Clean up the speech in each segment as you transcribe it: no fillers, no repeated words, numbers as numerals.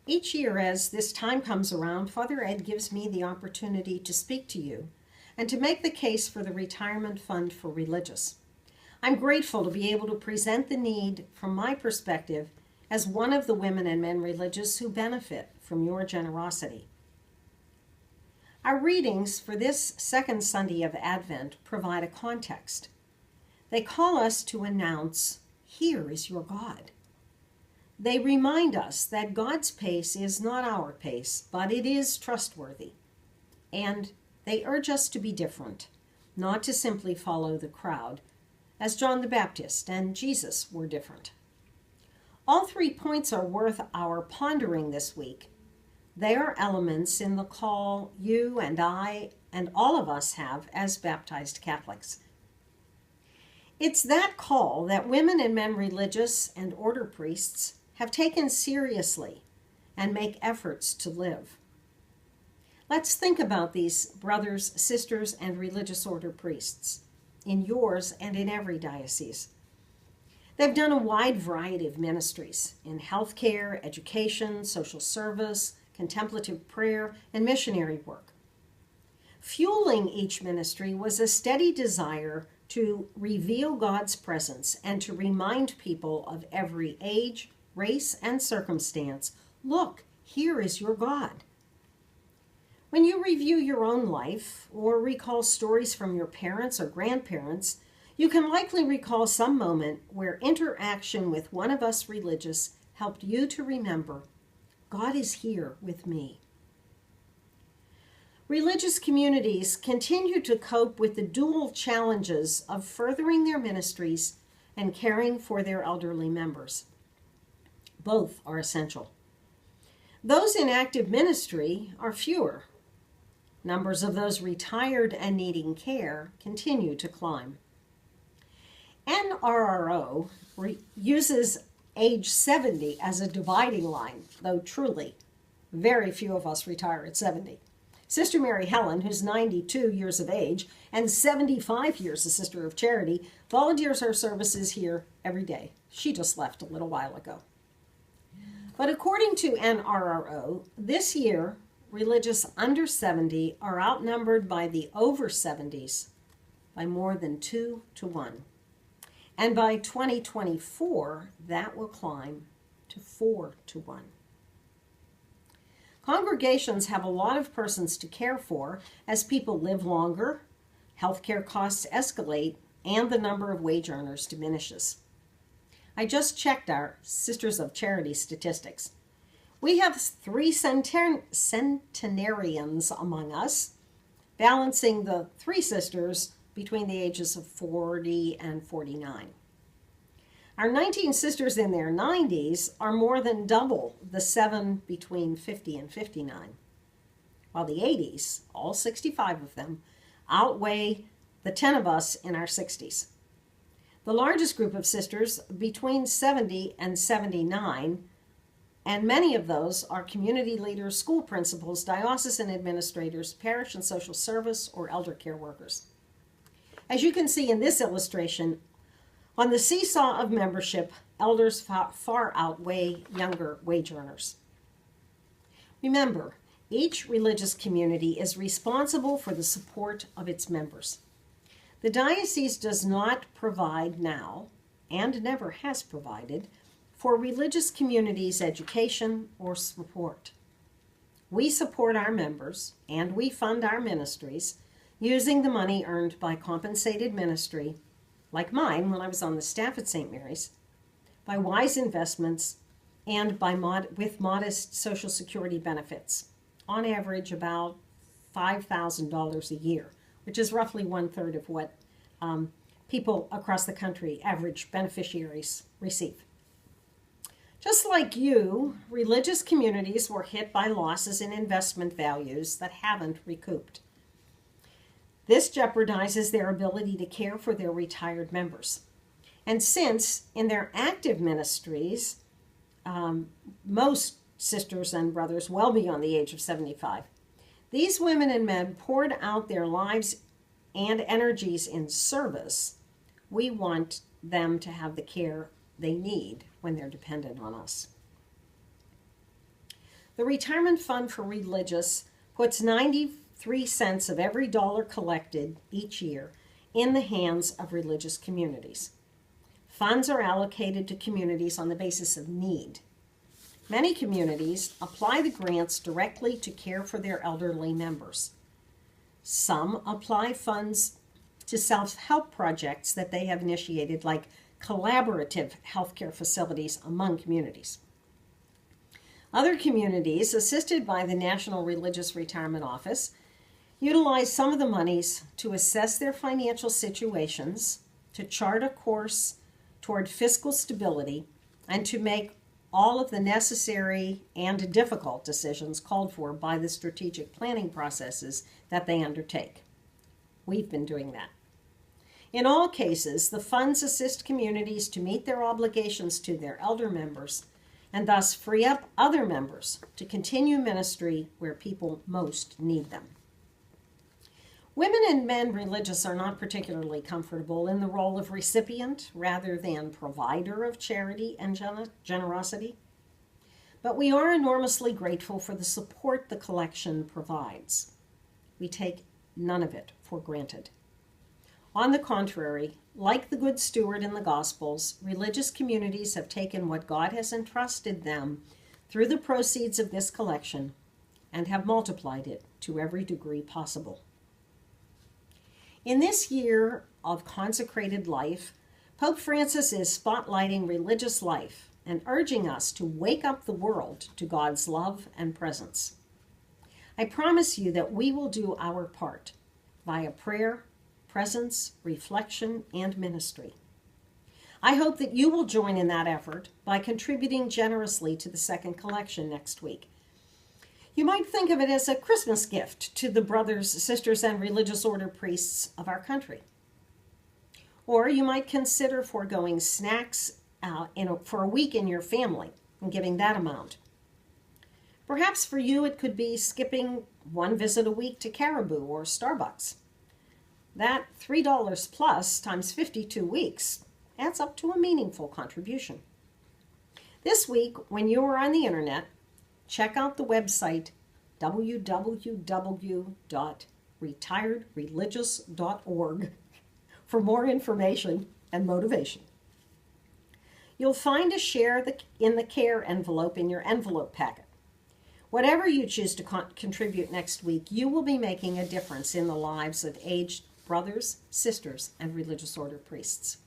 Each year, as this time comes around, Father Ed gives me the opportunity to speak to you and to make the case for the retirement fund for religious. I'm grateful to be able to present the need from my perspective as one of the women and men religious who benefit from your generosity. Our readings for this second Sunday of Advent provide a context. They call us to announce, "Here is your God." They remind us that God's pace is not our pace, but it is trustworthy. And they urge us to be different, not to simply follow the crowd, as John the Baptist and Jesus were different. All 3 points are worth our pondering this week. They are elements in the call you and I and all of us have as baptized Catholics. It's that call that women and men religious and order priests have taken seriously and make efforts to live. Let's think about these brothers, sisters, and religious order priests in yours and in every diocese. They've done a wide variety of ministries in healthcare, education, social service, contemplative prayer, and missionary work. Fueling each ministry was a steady desire to reveal God's presence and to remind people of every age, race, and circumstance, look, here is your God. When you review your own life or recall stories from your parents or grandparents, you can likely recall some moment where interaction with one of us religious helped you to remember, God is here with me. Religious communities continue to cope with the dual challenges of furthering their ministries and caring for their elderly members. Both are essential. Those in active ministry are fewer. Numbers of those retired and needing care continue to climb. NRRO uses age 70 as a dividing line, though truly, very few of us retire at 70. Sister Mary Helen, who's 92 years of age and 75 years a Sister of Charity, volunteers her services here every day. She just left a little while ago. But according to NRRO, this year, religious under 70 are outnumbered by the over 70s by more than 2 to 1. And by 2024, that will climb to 4 to 1. Congregations have a lot of persons to care for as people live longer, healthcare costs escalate, and the number of wage earners diminishes. I just checked our Sisters of Charity statistics. We have 3 centenarians among us, balancing the 3 sisters between the ages of 40 and 49. Our 19 sisters in their 90s are more than double the 7 between 50 and 59, while the 80s, all 65 of them, outweigh the 10 of us in our 60s. The largest group of sisters between 70 and 79, and many of those are community leaders, school principals, diocesan administrators, parish and social service, or elder care workers. As you can see in this illustration, on the seesaw of membership, elders far outweigh younger wage earners. Remember, each religious community is responsible for the support of its members. The diocese does not provide now, and never has provided, for religious communities' education or support. We support our members, and we fund our ministries, using the money earned by compensated ministry, like mine when I was on the staff at St. Mary's, by wise investments, and with modest Social Security benefits, on average about $5,000 a year, which is roughly 1/3 of what people across the country, average beneficiaries, receive. Just like you, religious communities were hit by losses in investment values that haven't recouped. This jeopardizes their ability to care for their retired members. And since in their active ministries, most sisters and brothers well beyond the age of 75, these women and men poured out their lives and energies in service, we want them to have the care they need when they're dependent on us. The Retirement Fund for Religious puts 93 cents of every dollar collected each year in the hands of religious communities. Funds are allocated to communities on the basis of need. Many communities apply the grants directly to care for their elderly members. Some apply funds to self-help projects that they have initiated, like collaborative healthcare facilities among communities. Other communities, assisted by the National Religious Retirement Office, utilize some of the monies to assess their financial situations, to chart a course toward fiscal stability, and to make all of the necessary and difficult decisions called for by the strategic planning processes that they undertake. We've been doing that. In all cases, the funds assist communities to meet their obligations to their elder members and thus free up other members to continue ministry where people most need them. Women and men religious are not particularly comfortable in the role of recipient rather than provider of charity and generosity, but we are enormously grateful for the support the collection provides. We take none of it for granted. On the contrary, like the Good Steward in the Gospels, religious communities have taken what God has entrusted them through the proceeds of this collection and have multiplied it to every degree possible. In this year of consecrated life, Pope Francis is spotlighting religious life and urging us to wake up the world to God's love and presence. I promise you that we will do our part via prayer, presence, reflection, and ministry. I hope that you will join in that effort by contributing generously to the second collection next week. You might think of it as a Christmas gift to the brothers, sisters, and religious order priests of our country. Or you might consider foregoing snacks for a week in your family and giving that amount. Perhaps for you it could be skipping one visit a week to Caribou or Starbucks. That $3 plus times 52 weeks adds up to a meaningful contribution. This week, when you are on the internet, check out the website www.retiredreligious.org for more information and motivation. You'll find a share in the care envelope in your envelope packet. Whatever you choose to contribute next week, you will be making a difference in the lives of aged brothers, sisters, and religious order priests.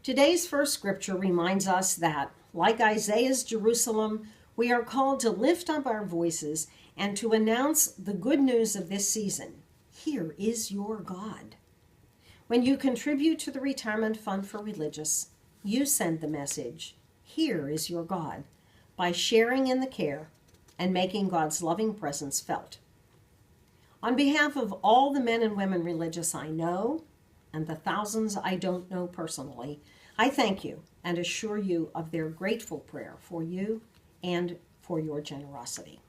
Today's first scripture reminds us that, like Isaiah's Jerusalem, we are called to lift up our voices and to announce the good news of this season. Here is your God. When you contribute to the Retirement Fund for Religious, you send the message, here is your God, by sharing in the care and making God's loving presence felt. On behalf of all the men and women religious I know, and the thousands I don't know personally, I thank you and assure you of their grateful prayer for you and for your generosity.